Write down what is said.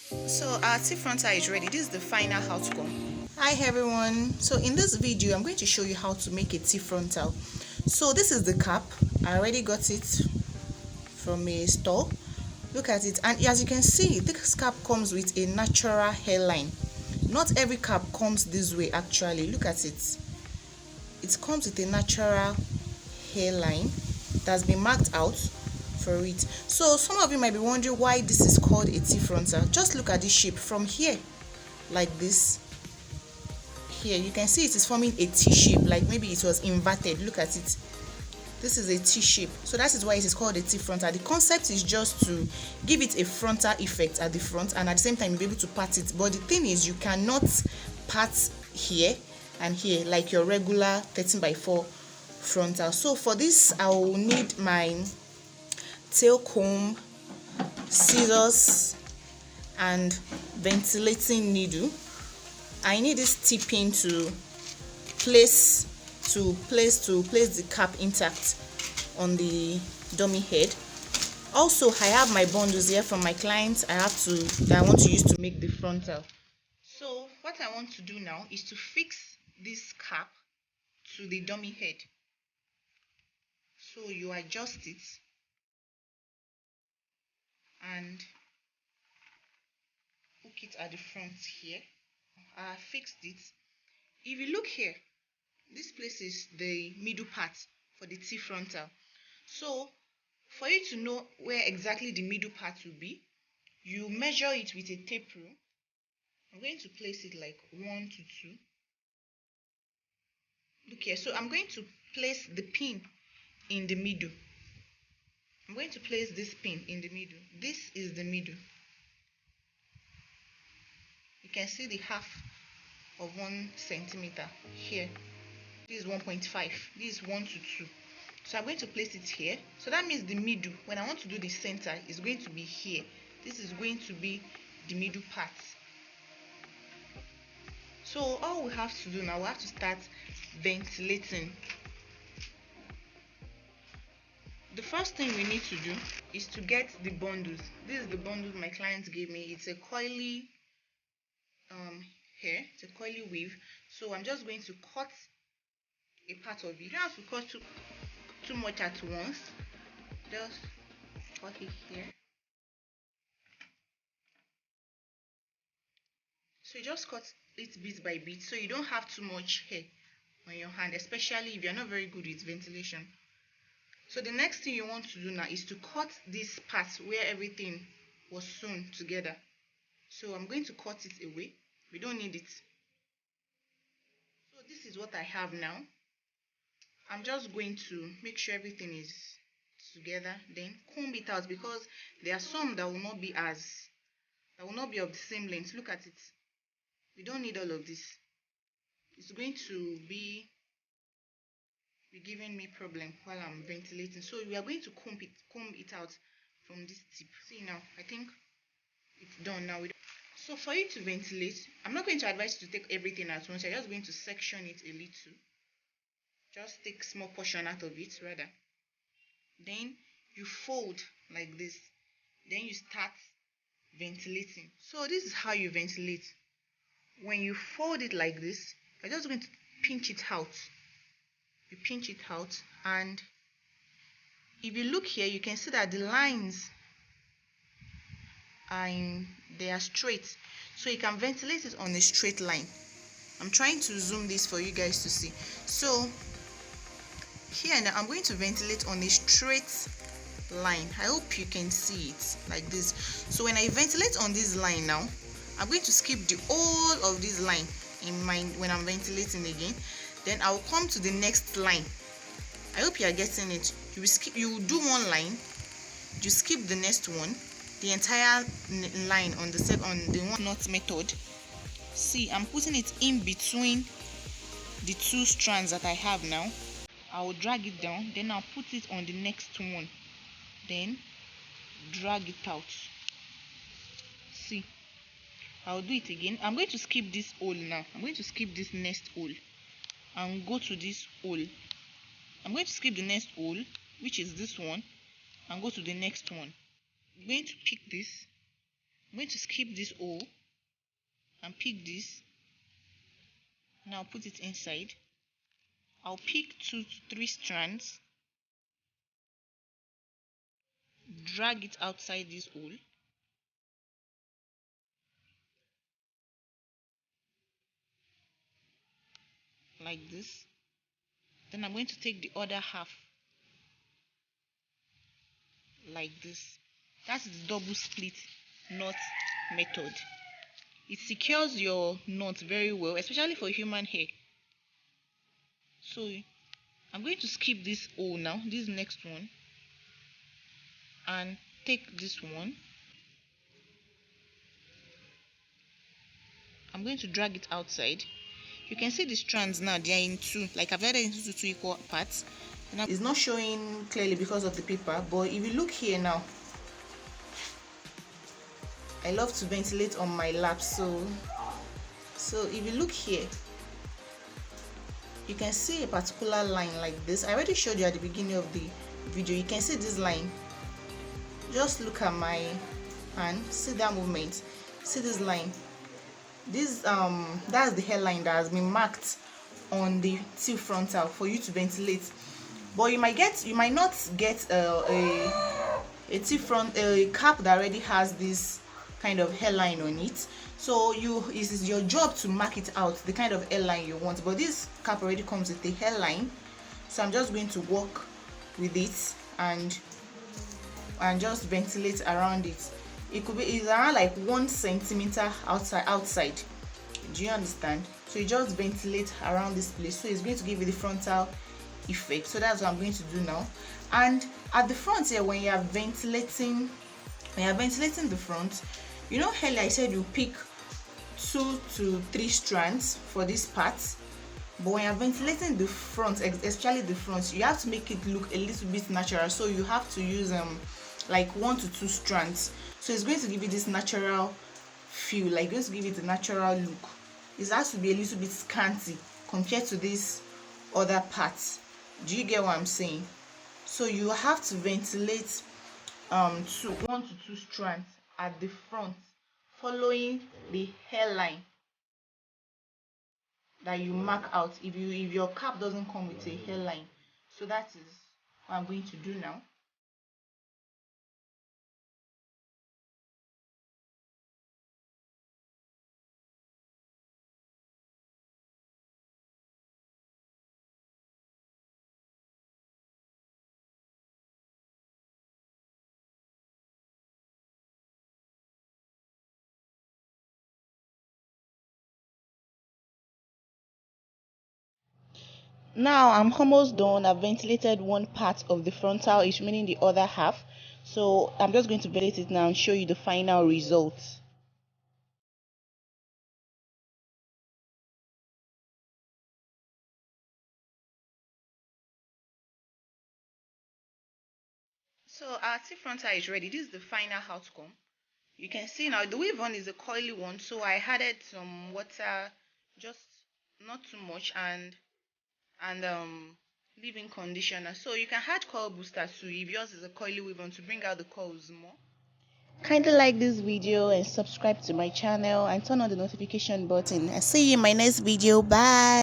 So our T-Frontal is ready. This is the final outcome. Hi everyone. So in this video, I'm going to show you how to make a T-Frontal. So this is the cap. I already got it from a store. Look at it, and as you can see, this cap comes with a natural hairline. Not every cap comes this way actually. Look at it. It comes with a natural hairline that's been marked out for it. So some of you might be wondering why this is called a T-Frontal. Just look at this shape from here, like this. Here you can see it is forming a T shape, like maybe it was inverted. Look at it. This is a T shape, so that is why it is called a T-Frontal. The concept is just to give it a frontal effect at the front, and at the same time you'll be able to part it. But the thing is, you cannot part here and here like your regular 13x4 frontal. So for this, I will need my tail comb, scissors, and ventilating needle. I need this T-pin to place the cap intact on the dummy head. Also, I have my bundles here from my clients that I want to use to make the frontal. So what I want to do now is to fix this cap to the dummy head. So you adjust it and hook it at the front here. I fixed it. If you look here, this place is the middle part for the T-Frontal. So for you to know where exactly the middle part will be, you measure it with a tape rule. I'm going to place it like 1 to 2. Look here. So I'm going to place the pin in the middle. I'm going to place this pin in the middle. This is the middle. You can see the half of 1 centimeter here. This is 1.5. This is 1 to 2. So I'm going to place it here. So that means the middle, when I want to do the center, is going to be here. This is going to be the middle part. So all we have to do now, we have to start ventilating. The first thing we need to do is to get the bundles. This is the bundle my client gave me. It's a coily hair. It's a coily weave. So I'm just going to cut a part of it. You don't have to cut too much at once. Just cut it here. So you just cut it bit by bit, so you don't have too much hair on your hand, especially if you're not very good with ventilation. So the next thing you want to do now is to cut this part where everything was sewn together. So I'm going to cut it away. We don't need it. So this is what I have now. I'm just going to make sure everything is together, then comb it out, because there are some that will not be of the same length. Look at it. We don't need all of this. It's going to be giving me problem while I'm ventilating. So we are going to comb it out from this tip. See now, I think it's done now. So for you to ventilate, I'm not going to advise you to take everything at once. You're just going to section it a little. Just take small portion out of it rather. Then you fold like this. Then you start ventilating. So this is how you ventilate. When you fold it like this, you're just going to pinch it out. You pinch it out, and if you look here, you can see that the lines they are straight, so you can ventilate it on a straight line. I'm trying to zoom this for you guys to see. So here now I'm going to ventilate on a straight line. I hope you can see it like this. So when I ventilate on this line now, I'm going to skip the whole of this line in mind when I'm ventilating again. Then I'll come to the next line. I hope you are getting it. You will do one line, you skip the next one, the entire line on the one knot method. See, I'm putting it in between the 2 strands that I have now. I will drag it down, then I'll put it on the next one, then drag it out. See, I'll do it again. I'm going to skip this hole now. I'm going to skip this next hole and go to this hole. I'm going to skip the next hole, which is this one, and go to the next one. I'm going to pick this, I'm going to skip this O and pick this. Now put it inside. I'll pick 2 to 3 strands, drag it outside this hole, like this. Then I'm going to take the other half, like this. That's the double split knot method. It secures your knot very well, especially for human hair. So I'm going to skip this O now, this next one, and take this one. I'm going to drag it outside. You can see the strands now, they are in two, like I've divided into two equal parts. It's not showing clearly because of the paper, but if you look here now, I love to ventilate on my lap, so if you look here, you can see a particular line like this. I already showed you at the beginning of the video. You can see this line. Just look at my hand, see that movement, see this line. This that's the hairline that has been marked on the T-frontal for you to ventilate. But you might not get a cap that already has this kind of hairline on it. So it is your job to mark it out, the kind of hairline you want. But this cap already comes with a hairline, so I'm just going to work with it and just ventilate around it. It's around like 1 centimeter outside. Do you understand? So you just ventilate around this place, so it's going to give you the frontal effect. So that's what I'm going to do now. And at the front here, when you are ventilating the front, you know earlier I said you pick 2 to 3 strands for this part, but when you're ventilating the front, especially the front, you have to make it look a little bit natural. So you have to use like 1 to 2 strands. So it's going to give you this natural feel, like going to give it a natural look. It has to be a little bit scanty compared to this other parts. Do you get what I'm saying? So you have to ventilate 1 to 2 strands at the front, following the hairline that you mark out if your cap doesn't come with a hairline. So that is what I'm going to do now. Now I'm almost done. I've ventilated one part of the frontal, is meaning the other half. So I'm just going to ventilate it now and show you the final results. So our T-frontal is ready. This is the final outcome. You can see now the weave on is a coily one, so I added some water, just not too much, and leave-in conditioner. So you can add coil booster too if yours is a coily weave on, to bring out the coils more. Kindly like this video and subscribe to my channel and turn on the notification button. I'll see you in my next video. Bye.